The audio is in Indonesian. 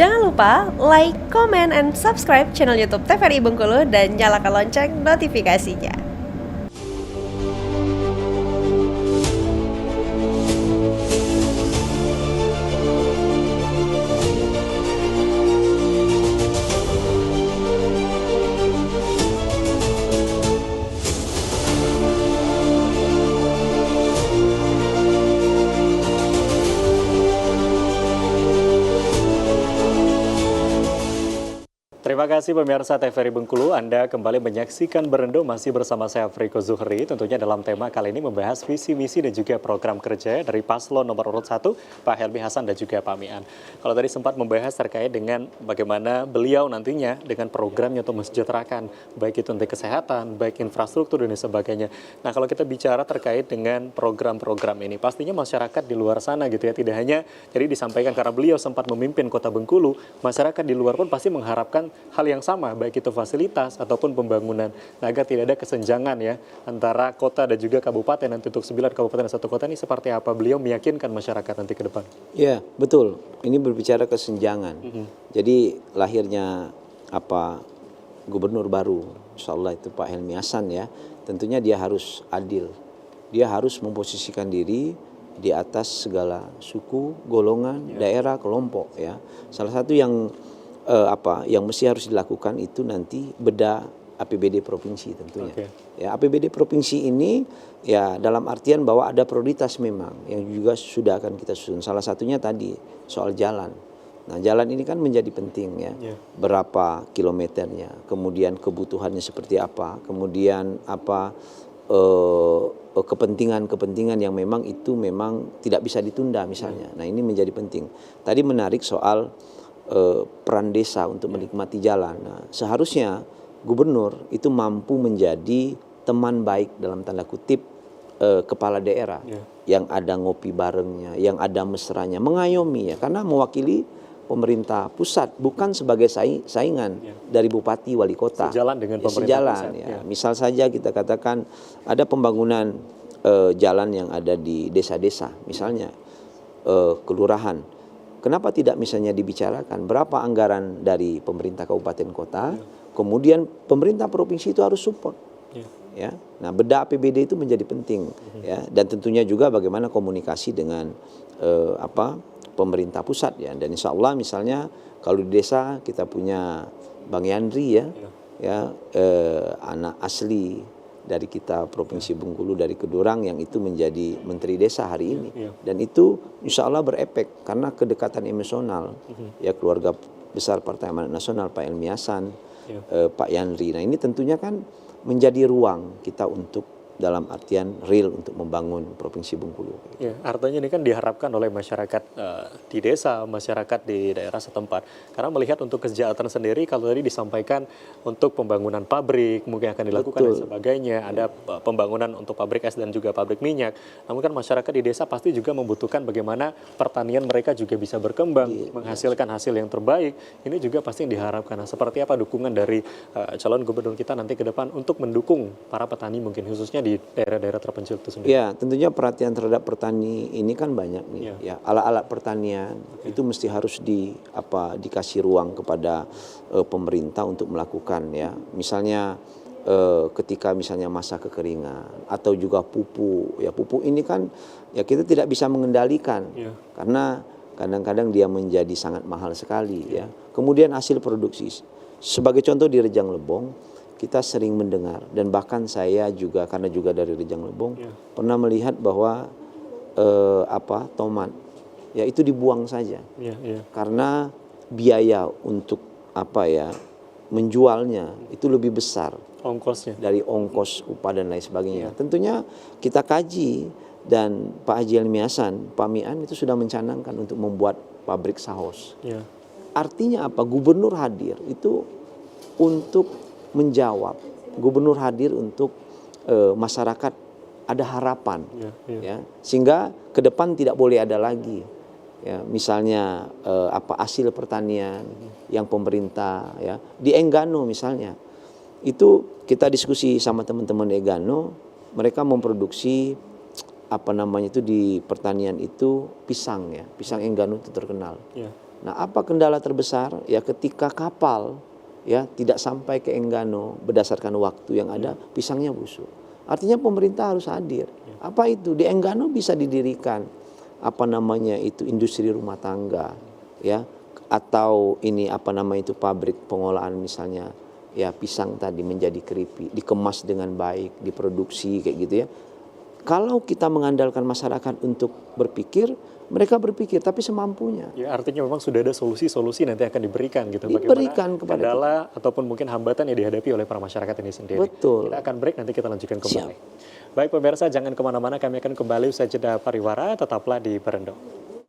Jangan lupa like, comment, and subscribe channel YouTube TVRI Bengkulu dan nyalakan lonceng notifikasinya. Terima kasih pemirsa TVRI Bengkulu, Anda kembali menyaksikan Berendo masih bersama saya Friko Zuhri. Tentunya dalam tema kali ini membahas visi misi dan juga program kerja dari paslon nomor urut 1 Pak Helmi Hasan dan juga Pak Mian. Kalau tadi sempat membahas terkait dengan bagaimana beliau nantinya dengan programnya untuk mensejahterakan baik itu untuk kesehatan, baik infrastruktur dan sebagainya. Nah, kalau kita bicara terkait dengan program-program ini, pastinya masyarakat di luar sana gitu ya, tidak hanya jadi disampaikan karena beliau sempat memimpin Kota Bengkulu, masyarakat di luar pun pasti mengharapkan hal yang sama, baik itu fasilitas ataupun pembangunan. Nah, agar tidak ada kesenjangan ya antara kota dan juga kabupaten, nanti untuk 9 kabupaten dan 1 kota ini seperti apa beliau meyakinkan masyarakat nanti ke depan? Ya, betul. Ini berbicara kesenjangan. Jadi lahirnya gubernur baru, insya Allah itu Pak Helmi Hasan ya, tentunya dia harus adil. Dia harus memposisikan diri di atas segala suku, golongan, daerah, kelompok ya. Salah satu yang mesti harus dilakukan itu nanti beda APBD provinsi tentunya. Ya, APBD provinsi ini ya dalam artian bahwa ada prioritas memang yang juga sudah akan kita susun. Salah satunya tadi soal jalan. Nah, jalan ini kan menjadi penting ya. Berapa kilometernya, kemudian kebutuhannya seperti apa, kemudian kepentingan-kepentingan yang memang itu memang tidak bisa ditunda misalnya. Nah, ini menjadi penting. Tadi menarik soal peran desa untuk menikmati jalan. Nah, seharusnya gubernur itu mampu menjadi teman baik dalam tanda kutip kepala daerah yang ada ngopi barengnya, yang ada mesranya, mengayomi ya, karena mewakili pemerintah pusat bukan sebagai saingan dari bupati wali kota. Sejalan dengan pemerintah pusat. Ya. Misal saja kita katakan ada pembangunan jalan yang ada di desa-desa, misalnya kelurahan. Kenapa tidak misalnya dibicarakan berapa anggaran dari pemerintah kabupaten kota, kemudian pemerintah provinsi itu harus support. Ya. Nah, beda APBD itu menjadi penting ya, dan tentunya juga bagaimana komunikasi dengan pemerintah pusat ya. Dan insya Allah misalnya kalau di desa kita punya Bang Yandri anak asli dari kita Provinsi Bengkulu dari Kedurang yang itu menjadi Menteri Desa hari ini. Dan itu insya Allah berefek karena kedekatan emosional ya keluarga besar Partai Amanat Nasional Pak Helmi Hasan, Pak Yandri. Nah, ini tentunya kan menjadi ruang kita untuk dalam artian real untuk membangun Provinsi Bengkulu. Ya, artinya ini kan diharapkan oleh masyarakat di desa, masyarakat di daerah setempat. Karena melihat untuk kesejahteraan sendiri, kalau tadi disampaikan untuk pembangunan pabrik, mungkin akan dilakukan dan sebagainya. Ada pembangunan untuk pabrik es dan juga pabrik minyak. Namun kan masyarakat di desa pasti juga membutuhkan bagaimana pertanian mereka juga bisa berkembang, menghasilkan hasil yang terbaik. Ini juga pasti yang diharapkan. Nah, seperti apa dukungan dari calon gubernur kita nanti ke depan untuk mendukung para petani mungkin khususnya di daerah-daerah terpencil itu sendiri? Ya, tentunya perhatian terhadap petani ini kan banyak nih. Ya, alat-alat pertanian itu mesti harus dikasih ruang kepada pemerintah untuk melakukan ya. Misalnya ketika misalnya masa kekeringan atau juga pupuk. Ya, pupuk ini kan ya kita tidak bisa mengendalikan karena kadang-kadang dia menjadi sangat mahal sekali ya. Kemudian hasil produksi. Sebagai contoh di Rejang Lebong kita sering mendengar dan bahkan saya juga karena juga dari Rejang Lebong pernah melihat bahwa tomat ya itu dibuang saja karena biaya untuk menjualnya itu lebih besar ongkosnya dari ongkos upah dan lain sebagainya. Tentunya kita kaji dan Pak Haji Helmi Hasan, Pak Mian itu sudah mencanangkan untuk membuat pabrik saus. Artinya apa? Gubernur hadir itu untuk menjawab, gubernur hadir untuk masyarakat ada harapan ya sehingga ke depan tidak boleh ada lagi ya misalnya hasil pertanian yang pemerintah ya di Enggano misalnya itu kita diskusi sama teman-teman Enggano, mereka memproduksi di pertanian itu pisang ya, pisang Enggano itu terkenal. Nah, apa kendala terbesar? Ya ketika kapal ya tidak sampai ke Enggano berdasarkan waktu yang ada, pisangnya busuk. Artinya pemerintah harus hadir. Apa itu? Di Enggano bisa didirikan apa namanya itu industri rumah tangga, ya, atau ini apa nama itu pabrik pengolahan misalnya ya pisang tadi menjadi keripik, dikemas dengan baik, diproduksi kayak gitu ya. Kalau kita mengandalkan masyarakat untuk berpikir, mereka berpikir tapi semampunya. Ya, artinya memang sudah ada solusi-solusi nanti akan diberikan gitu. Diberikan Bagaimana kepada kendala ataupun mungkin hambatan yang dihadapi oleh para masyarakat ini sendiri. Betul. Kita akan break, nanti kita lanjutkan kembali. Baik pemirsa, jangan kemana-mana, kami akan kembali usai jeda pariwara, tetaplah di Berendo.